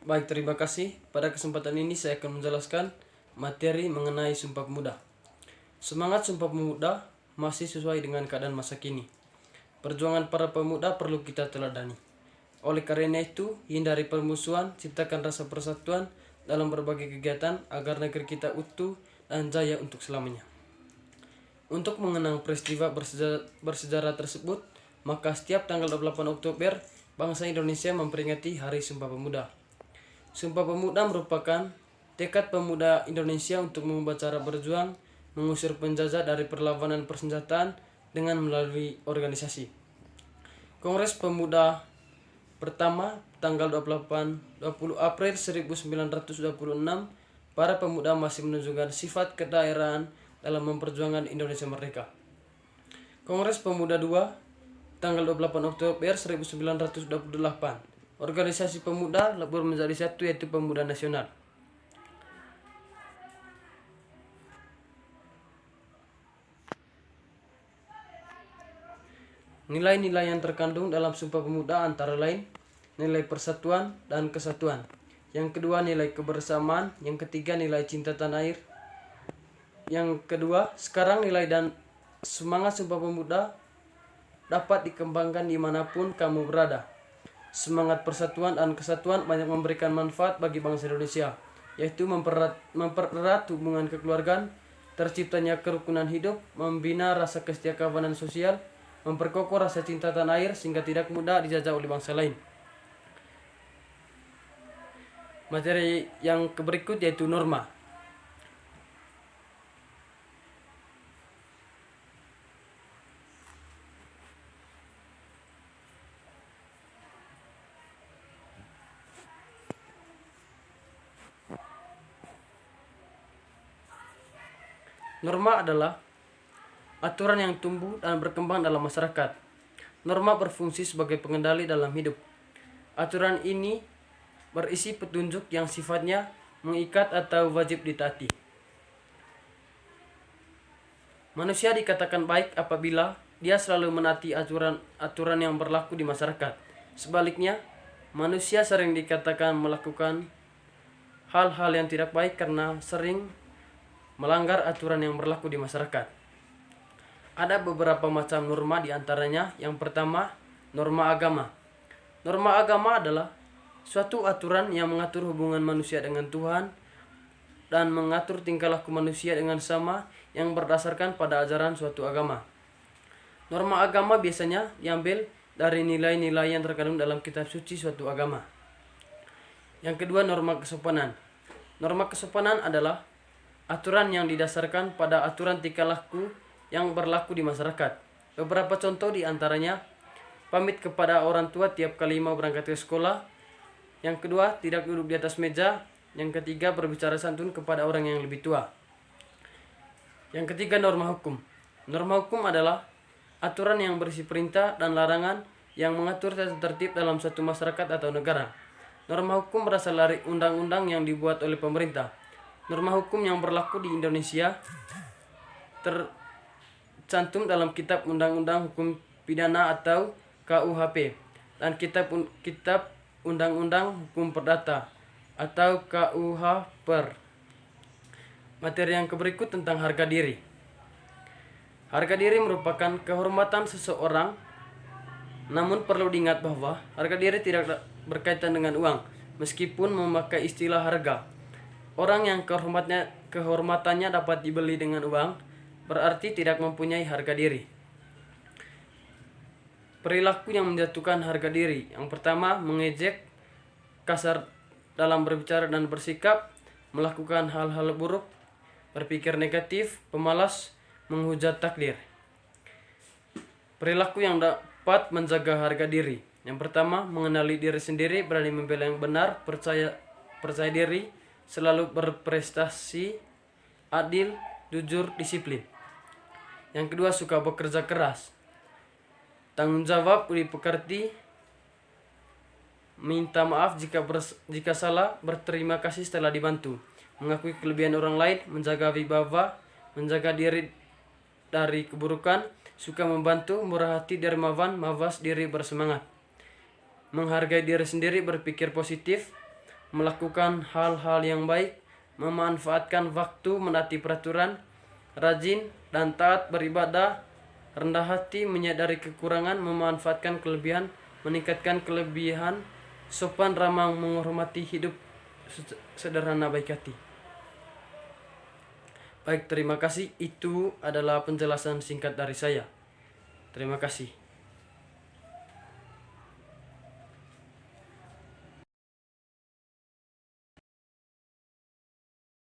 Baik, terima kasih. Pada kesempatan ini saya akan menjelaskan materi mengenai Sumpah Pemuda. Semangat Sumpah Pemuda masih sesuai dengan keadaan masa kini. Perjuangan para pemuda perlu kita teladani. Oleh karena itu, hindari permusuhan, ciptakan rasa persatuan dalam berbagai kegiatan agar negeri kita utuh dan jaya untuk selamanya. Untuk mengenang peristiwa bersejarah tersebut, maka setiap tanggal 28 Oktober, bangsa Indonesia memperingati Hari Sumpah Pemuda. Sumpah Pemuda merupakan tekad pemuda Indonesia untuk mengubah cara berjuang, mengusir penjajah dari perlawanan persenjataan dengan melalui organisasi. Kongres Pemuda pertama tanggal 20 April 1926, para pemuda masih menunjukkan sifat kedaerahan dalam memperjuangkan Indonesia merdeka. Kongres Pemuda 2 tanggal 28 Oktober 1928, organisasi pemuda lebur menjadi satu, yaitu Pemuda Nasional. Nilai-nilai yang terkandung dalam Sumpah Pemuda antara lain nilai persatuan dan kesatuan. Yang kedua, nilai kebersamaan. Yang ketiga, nilai cinta tanah air. Yang kedua, sekarang nilai dan semangat Sumpah Pemuda dapat dikembangkan dimanapun kamu berada. Semangat persatuan dan kesatuan banyak memberikan manfaat bagi bangsa Indonesia, yaitu mempererat hubungan kekeluargaan, terciptanya kerukunan hidup, membina rasa kesetiakawanan sosial, memperkokoh rasa cinta tanah air sehingga tidak mudah dijajah oleh bangsa lain. Materi yang berikut yaitu norma. Norma adalah aturan yang tumbuh dan berkembang dalam masyarakat. Norma berfungsi sebagai pengendali dalam hidup. Aturan ini berisi petunjuk yang sifatnya mengikat atau wajib ditaati. Manusia dikatakan baik apabila dia selalu menaati aturan yang berlaku di masyarakat. Sebaliknya, manusia sering dikatakan melakukan hal-hal yang tidak baik karena sering melanggar aturan yang berlaku di masyarakat. Ada beberapa macam norma, di antaranya yang pertama, norma agama. Norma agama adalah suatu aturan yang mengatur hubungan manusia dengan Tuhan dan mengatur tingkah laku manusia dengan sama yang berdasarkan pada ajaran suatu agama. Norma agama biasanya diambil dari nilai-nilai yang terkandung dalam kitab suci suatu agama. Yang kedua, norma kesopanan. Norma kesopanan adalah aturan yang didasarkan pada aturan tingkah laku yang berlaku di masyarakat. Beberapa contoh di antaranya, pamit kepada orang tua tiap kali mau berangkat ke sekolah. Yang kedua, tidak duduk di atas meja. Yang ketiga, berbicara santun kepada orang yang lebih tua. Yang ketiga, norma hukum. Norma hukum adalah aturan yang berisi perintah dan larangan yang mengatur tata tertib dalam suatu masyarakat atau negara. Norma hukum berasal dari undang-undang yang dibuat oleh pemerintah. Norma hukum yang berlaku di Indonesia tercantum dalam Kitab Undang-Undang Hukum Pidana atau KUHP dan Kitab Undang-Undang Hukum Perdata atau KUH-PER. Materi yang berikut tentang harga diri. Harga diri merupakan kehormatan seseorang, namun perlu diingat bahwa harga diri tidak berkaitan dengan uang, meskipun memakai istilah harga. Orang yang kehormatannya dapat dibeli dengan uang, berarti tidak mempunyai harga diri. Perilaku yang menjatuhkan harga diri. Yang pertama, mengejek, kasar dalam berbicara dan bersikap, melakukan hal-hal buruk, berpikir negatif, pemalas, menghujat takdir. Perilaku yang dapat menjaga harga diri. Yang pertama, mengenali diri sendiri, berani membela yang benar, percaya diri, selalu berprestasi, adil, jujur, disiplin. Yang kedua, suka bekerja keras, tanggung jawab, dipekerti, minta maaf jika salah, berterima kasih setelah dibantu, mengakui kelebihan orang lain, menjaga wibawa, menjaga diri dari keburukan, suka membantu, murah hati, dermawan, mawas diri, bersemangat, menghargai diri sendiri, berpikir positif, melakukan hal-hal yang baik, memanfaatkan waktu, menaati peraturan, rajin dan taat beribadah, rendah hati, menyadari kekurangan, memanfaatkan kelebihan, meningkatkan kelebihan, sopan ramah, menghormati, hidup sederhana, baik hati. Baik, terima kasih. Itu adalah penjelasan singkat dari saya. Terima kasih.